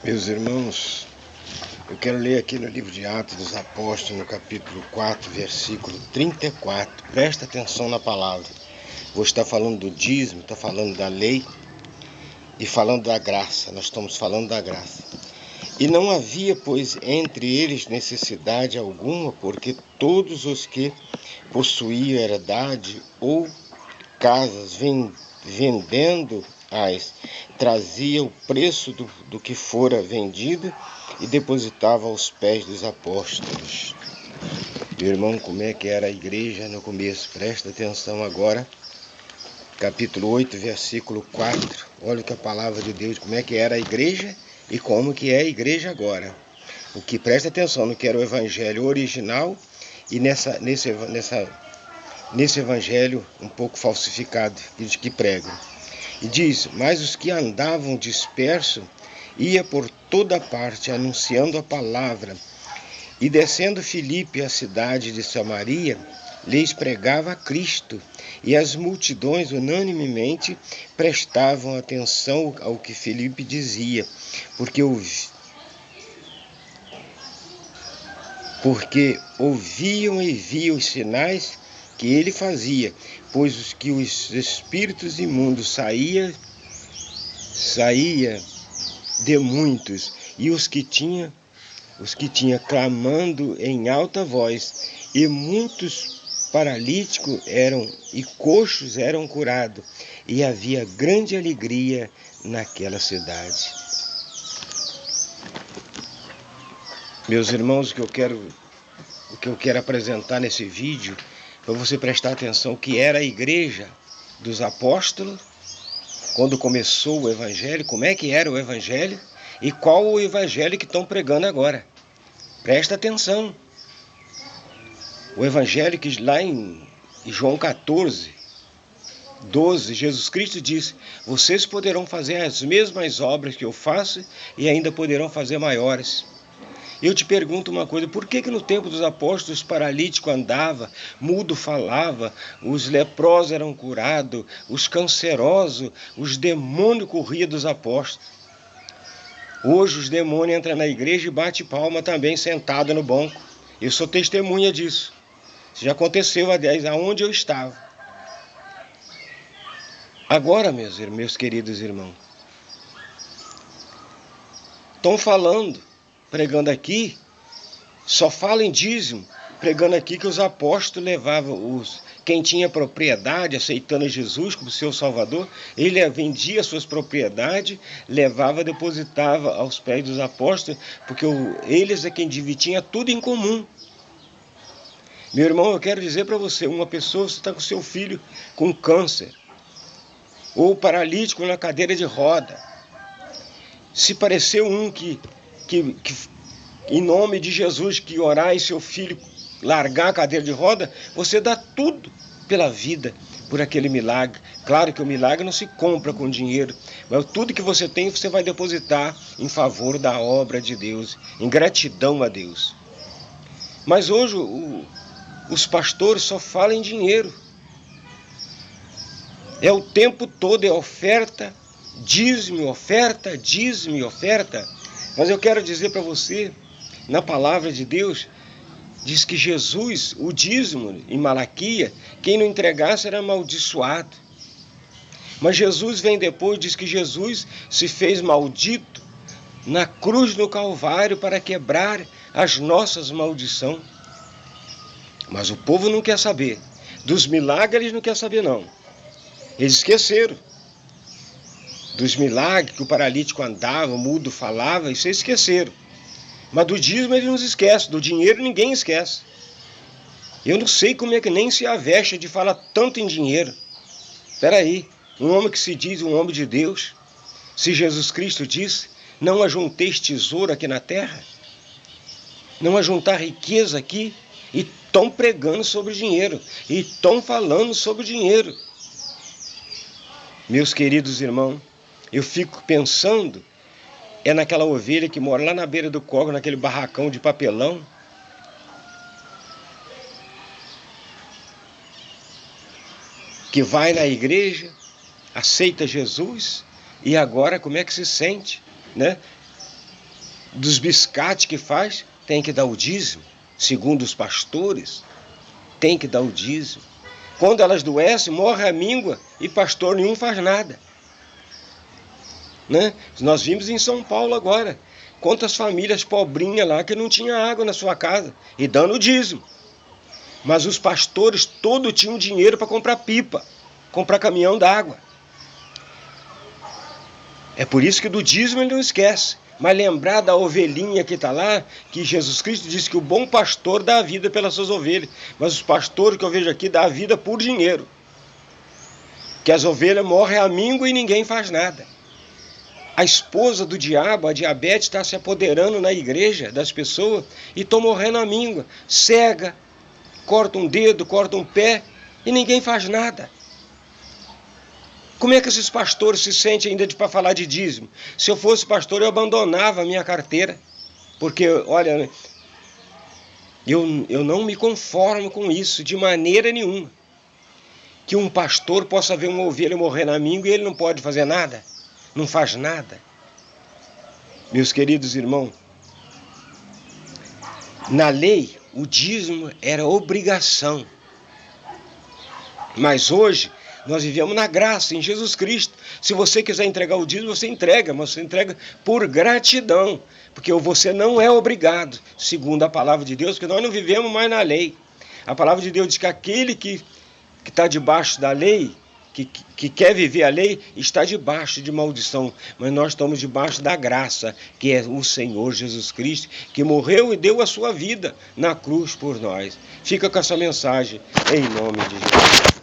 Meus irmãos, eu quero ler aqui no livro de Atos dos Apóstolos, no capítulo 4, versículo 34. Presta atenção na palavra. Vou estar falando do dízimo, está falando da lei e falando da graça. Nós estamos falando da graça. E não havia, pois, entre eles necessidade alguma, porque todos os que possuíam herdade ou casas vendendo-as, trazia o preço do que fora vendido e depositava aos pés dos apóstolos. Meu irmão, como é que era a igreja no começo? Presta atenção agora. Capítulo 8, versículo 4. Olha que a palavra de Deus, como é que era a igreja e como que é a igreja agora. O que presta atenção no que era o evangelho original e nesse evangelho um pouco falsificado que pregam. E diz: mas os que andavam dispersos ia por toda parte anunciando a palavra. E descendo Filipe à cidade de Samaria, lhes pregava a Cristo, e as multidões unanimemente prestavam atenção ao que Filipe dizia, porque ouviam e viam os sinais que ele fazia, pois os espíritos imundos saía de muitos, e os que tinha clamando em alta voz, e muitos paralíticos e coxos eram curados, e havia grande alegria naquela cidade. Meus irmãos, o que eu quero apresentar nesse vídeo, para você prestar atenção, que era a igreja dos apóstolos, quando começou o evangelho, como é que era o evangelho, e qual o evangelho que estão pregando agora. Presta atenção. O evangelho que lá em João 14, 12, Jesus Cristo diz: vocês poderão fazer as mesmas obras que eu faço e ainda poderão fazer maiores. Eu te pergunto uma coisa: por que no tempo dos apóstolos os paralíticos andavam, mudo falava, os leprosos eram curados, os cancerosos, os demônios corriam dos apóstolos? Hoje os demônios entram na igreja e batem palma também, sentado no banco. Eu sou testemunha disso. Isso já aconteceu aonde eu estava. Agora, meus queridos irmãos, estão falando, pregando aqui, só fala em dízimo, pregando aqui que os apóstolos levavam quem tinha propriedade, aceitando Jesus como seu Salvador, ele vendia suas propriedades, levava, depositava aos pés dos apóstolos, porque eles é quem tinha tudo em comum. Meu irmão, eu quero dizer para você, uma pessoa, você está com seu filho com câncer, ou paralítico na cadeira de roda, se parecer que em nome de Jesus, que orar e seu filho largar a cadeira de roda, você dá tudo pela vida, por aquele milagre. Claro que o milagre não se compra com dinheiro, mas tudo que você tem, você vai depositar em favor da obra de Deus, em gratidão a Deus. Mas hoje os pastores só falam em dinheiro. É o tempo todo, é oferta, dízimo, oferta, dízimo e oferta. Mas eu quero dizer para você, na palavra de Deus, diz que Jesus, o dízimo em Malaquias, quem não entregasse era amaldiçoado. Mas Jesus vem depois, diz que Jesus se fez maldito na cruz do Calvário para quebrar as nossas maldições. Mas o povo não quer saber. Dos milagres eles não quer saber não. Eles esqueceram. Dos milagres que o paralítico andava, o mudo falava, isso eles esqueceram. Mas do dízimo eles não se esquecem, do dinheiro ninguém esquece. Eu não sei como é que nem se aveste de falar tanto em dinheiro. Espera aí, um homem que se diz um homem de Deus, se Jesus Cristo disse, não ajunteis tesouro aqui na terra, não ajuntar riqueza aqui, e estão pregando sobre dinheiro, e estão falando sobre dinheiro. Meus queridos irmãos, eu fico pensando, é naquela ovelha que mora lá na beira do córrego, naquele barracão de papelão, que vai na igreja, aceita Jesus, e agora como é que se sente, né? dos biscates que faz, tem que dar o dízimo. Segundo os pastores, tem que dar o dízimo. Quando elas adoecem, morre a míngua e pastor nenhum faz nada. Né? Nós vimos em São Paulo agora, quantas famílias pobrinhas lá que não tinha água na sua casa e dando o dízimo. Mas os pastores todos tinham dinheiro para comprar pipa, comprar caminhão d'água. É por isso que do dízimo ele não esquece. Mas lembrar da ovelhinha que está lá, que Jesus Cristo disse que o bom pastor dá a vida pelas suas ovelhas. Mas os pastores que eu vejo aqui dão a vida por dinheiro. Que as ovelhas morrem à míngua e ninguém faz nada. A esposa do diabo, a diabetes, está se apoderando na igreja das pessoas e estão morrendo à míngua. Cega, corta um dedo, corta um pé e ninguém faz nada. Como é que esses pastores se sentem ainda para falar de dízimo? Se eu fosse pastor, eu abandonava a minha carteira. Porque, olha, eu não me conformo com isso de maneira nenhuma. Que um pastor possa ver uma ovelha morrer na míngua e ele não pode fazer nada. Não faz nada. Meus queridos irmãos, na lei, o dízimo era obrigação. Mas hoje, nós vivemos na graça, em Jesus Cristo. Se você quiser entregar o dízimo, você entrega, mas você entrega por gratidão. Porque você não é obrigado, segundo a palavra de Deus, porque nós não vivemos mais na lei. A palavra de Deus diz que aquele que está debaixo da lei, que quer viver a lei, está debaixo de maldição. Mas nós estamos debaixo da graça, que é o Senhor Jesus Cristo, que morreu e deu a sua vida na cruz por nós. Fica com essa mensagem, em nome de Jesus.